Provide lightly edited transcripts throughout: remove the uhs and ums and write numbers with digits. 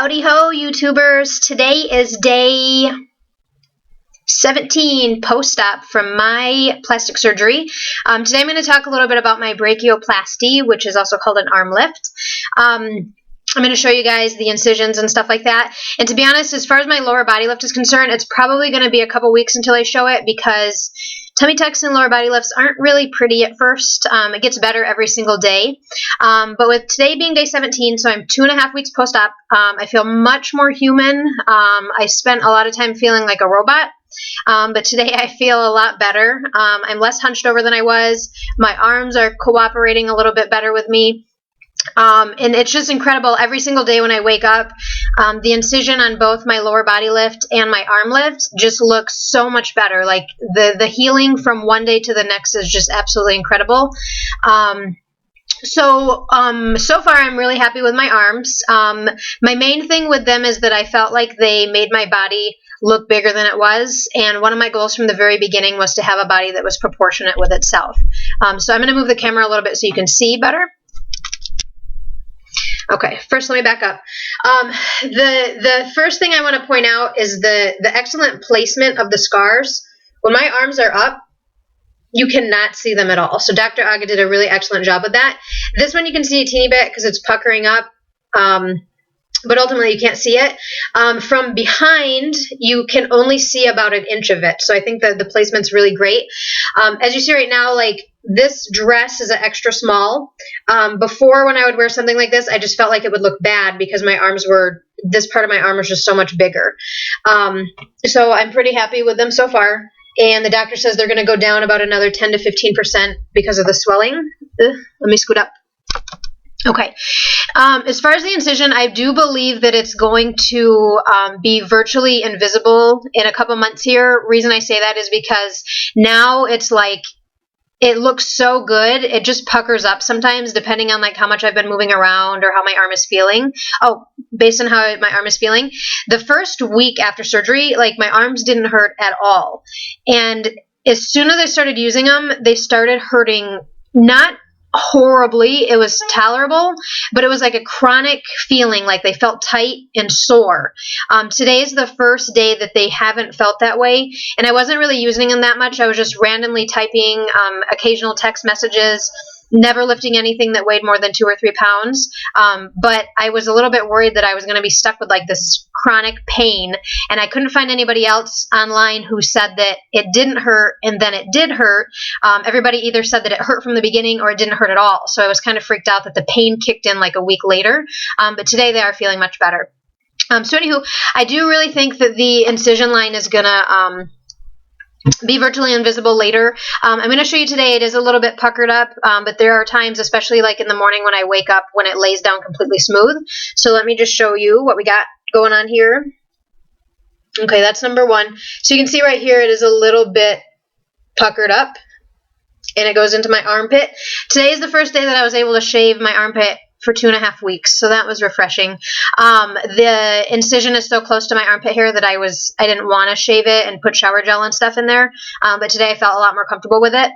Howdy ho, YouTubers. Today is day 17 post-op from my plastic surgery. Today I'm going to talk a little bit about my brachioplasty, which is also called an arm lift. I'm going to show you guys the incisions and stuff like that. And to be honest, as far as my lower body lift is concerned, it's probably going to be a couple weeks until I show it because tummy tucks and lower body lifts aren't really pretty at first. It gets better every single day. But with today being day 17, so I'm 2.5 weeks post-op, I feel much more human. I spent a lot of time feeling like a robot. But today I feel a lot better. I'm less hunched over than I was. My arms are cooperating a little bit better with me. And it's just incredible. Every single day when I wake up, the incision on both my lower body lift and my arm lift just looks so much better. Like the healing from one day to the next is just absolutely incredible. So far I'm really happy with my arms. My main thing with them is that I felt like they made my body look bigger than it was, and one of my goals from the very beginning was to have a body that was proportionate with itself. So I'm going to move the camera a little bit so you can see better. Okay, first let me back up. The first thing I want to point out is the excellent placement of the scars. When my arms are up, you cannot see them at all. So Dr. Aga did a really excellent job with that. This one you can see a teeny bit because it's puckering up, but ultimately you can't see it. From behind, you can only see about 1 inch of it. So I think that the placement's really great. As you see right now, like this dress is an extra small. Before, when I would wear something like this, I just felt like it would look bad because this part of my arm was just so much bigger. So I'm pretty happy with them so far. And the doctor says they're going to go down about another 10 to 15% because of the swelling. Let me scoot up. Okay. As far as the incision, I do believe that it's going to be virtually invisible in a couple months here. Reason I say that is because now it's like it looks so good. It just puckers up sometimes depending on like how much I've been moving around or how my arm is feeling. Oh, based on how my arm is feeling. The first week after surgery, like my arms didn't hurt at all. And as soon as I started using them, they started hurting, not horribly. It was tolerable, but it was like a chronic feeling, like they felt tight and sore. Today is the first day that they haven't felt that way, and I wasn't really using them that much. I was just randomly typing occasional text messages, never lifting anything that weighed more than 2 or 3 pounds. But I was a little bit worried that I was going to be stuck with like this chronic pain, and I couldn't find anybody else online who said that it didn't hurt and then it did hurt. Everybody either said that it hurt from the beginning or it didn't hurt at all. So I was kind of freaked out that the pain kicked in like a week later. But today they are feeling much better. So anywho, I do really think that the incision line is going to be virtually invisible later. I'm going to show you today. It is a little bit puckered up, but there are times, especially like in the morning when I wake up, when it lays down completely smooth. So let me just show you what we got going on here. Okay, that's number 1. So you can see right here it is a little bit puckered up, and it goes into my armpit. Today is the first day that I was able to shave my armpit for 2.5 weeks, so that was refreshing. The incision is so close to my armpit hair that I didn't want to shave it and put shower gel and stuff in there, but today I felt a lot more comfortable with it.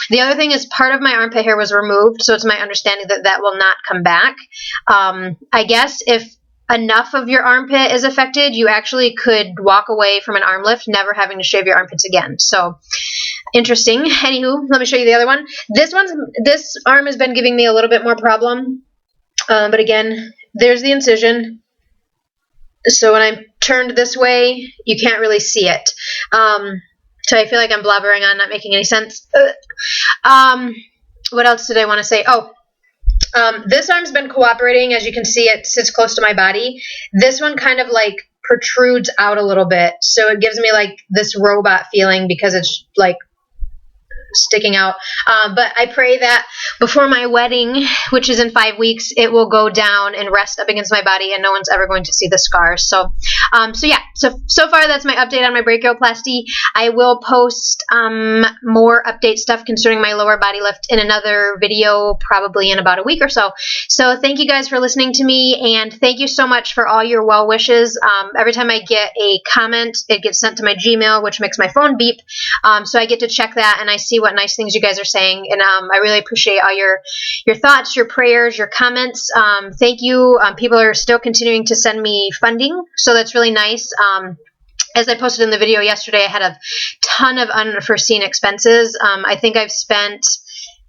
The other thing is part of my armpit hair was removed, so it's my understanding that that will not come back. I guess if enough of your armpit is affected, you actually could walk away from an arm lift never having to shave your armpits again. So interesting. Anywho, let me show you the other one. This arm has been giving me a little bit more problem. But again, there's the incision. So when I'm turned this way, you can't really see it. So I feel like I'm blabbering on, not making any sense. What else did I want to say? Oh, this arm's been cooperating. As you can see, it sits close to my body. This one kind of like protrudes out a little bit. So it gives me like this robot feeling because it's like sticking out. But I pray that before my wedding, which is in 5 weeks, it will go down and rest up against my body and no one's ever going to see the scars. So yeah, so far that's my update on my brachioplasty. I will post more update stuff concerning my lower body lift in another video probably in about a week or so. So thank you guys for listening to me, and thank you so much for all your well wishes. Every time I get a comment, it gets sent to my Gmail, which makes my phone beep. So I get to check that, and I see see what nice things you guys are saying. And I really appreciate all your thoughts, your prayers, your comments. Thank you. People are still continuing to send me funding, so that's really nice. As I posted in the video yesterday, I had a ton of unforeseen expenses. I think I've spent,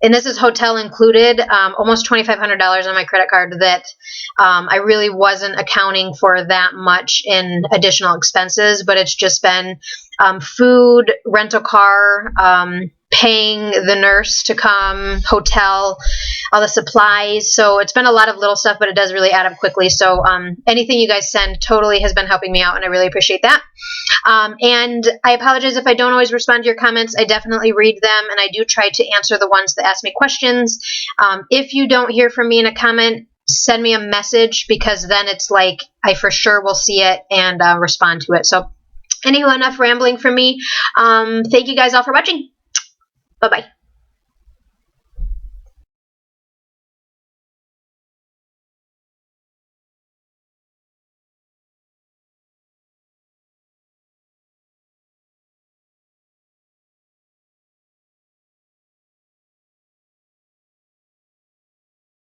and this is hotel included, almost $2,500 on my credit card that I really wasn't accounting for that much in additional expenses, but it's just been food, rental car, paying the nurse to come, hotel, all the supplies. So it's been a lot of little stuff, but it does really add up quickly. So anything you guys send totally has been helping me out, and I really appreciate that. And I apologize if I don't always respond to your comments. I definitely read them, and I do try to answer the ones that ask me questions. If you don't hear from me in a comment, send me a message, because then it's like I for sure will see it and respond to it. So anyway, enough rambling from me. Thank you guys all for watching. Bye-bye.